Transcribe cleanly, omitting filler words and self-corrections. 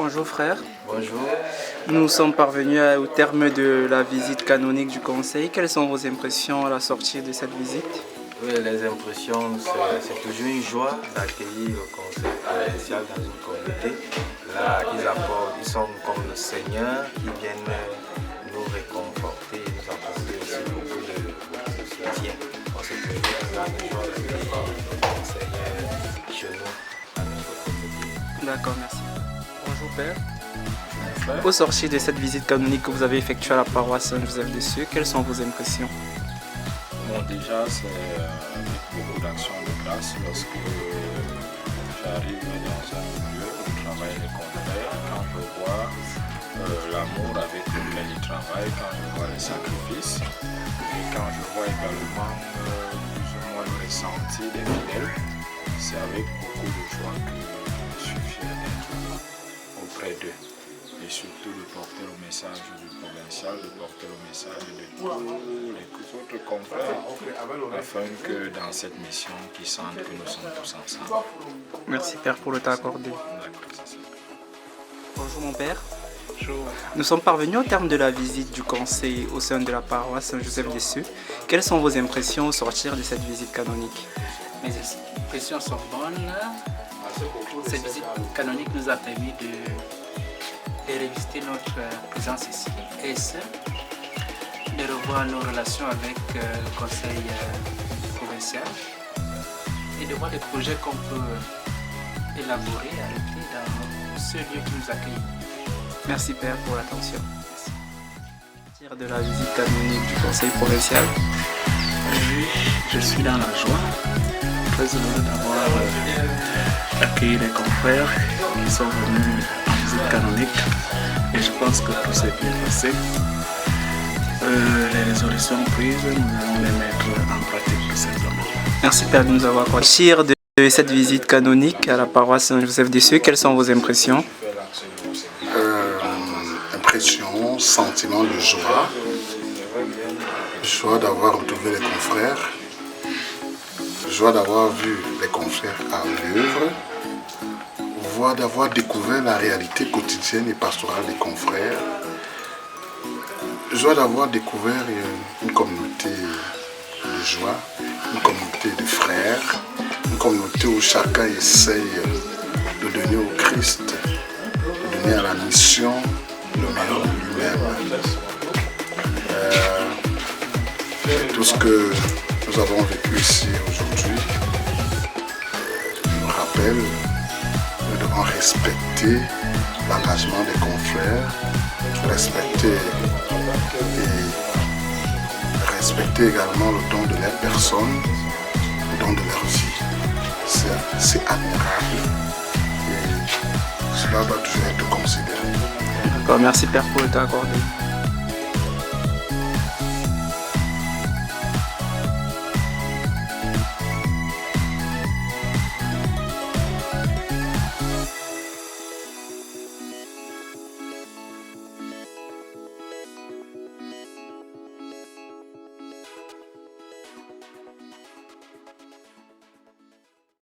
Bonjour frère, Bonjour. nous sommes parvenus au terme de la visite canonique du conseil. Quelles sont vos impressions à la sortie de cette visite? Oui, les impressions, c'est toujours une joie d'accueillir le conseil provincial dans une communauté. Là, ils sont comme le Seigneur qui viennent nous réconforter, nous apporter aussi beaucoup de soutien. On se projette dans la joie d'accueillir le conseil chez nous, à notre communauté. D'accord, merci. Bonjour père. Au sortir de cette visite canonique que vous avez effectuée à la paroisse Saint-Joseph-de-Cieux, quelles sont vos impressions? Bon, déjà, c'est avec beaucoup d'action de grâce lorsque j'arrive dans un lieu où travaillent les confrères, quand je vois l'amour avec lequel ils travaillent, quand je vois les sacrifices et quand je vois également plus ou moins le ressenti des fidèles, c'est avec beaucoup de joie que je suis fier d'être auprès d'eux. Et surtout de porter le message du provincial, de porter le message de tous les autres confrères, afin que dans cette mission, qu'ils sentent que nous sommes tous ensemble. Merci père pour le temps accordé. D'accord, c'est ça. Bonjour mon père. Bonjour. Nous sommes parvenus au terme de la visite du conseil au sein de la paroisse Saint-Joseph-de-Cieux. Quelles sont vos impressions au sortir de cette visite canonique? Mes impressions sont bonnes. Cette visite canonique nous a permis de revisiter notre présence ici et de revoir nos relations avec le conseil provincial et de voir les projets qu'on peut élaborer, arrêter dans ce lieu qui nous accueille. Merci père pour l'attention. Au sortir de la visite canonique du conseil provincial, Oui, je suis dans la joie, très heureux d'avoir accueilli les confrères qui sont venus en visite canonique et je pense que tout s'est bien passé. Les résolutions prises, nous allons les mettre en pratique tout simplement. merci père de nous avoir accompagnés. Au sortir de cette visite canonique à la paroisse Saint-Joseph-de-Cieux, quelles sont vos impressions? Impression, sentiment de joie. Joie d'avoir retrouvé les confrères. Joie d'avoir vu les confrères à l'œuvre. Joie d'avoir découvert la réalité quotidienne et pastorale des confrères. Joie d'avoir découvert une communauté de joie, une communauté de frères, une communauté où chacun essaye de donner au Christ, de donner à la mission le meilleur de lui-même. Tout ce que nous avons vécu ici aujourd'hui nous rappelle que nous devons respecter l'engagement des confrères, respecter également le don de leur personne, le don de leur vie. C'est admirable et cela doit toujours être considéré. D'accord, merci père pour le temps accordé.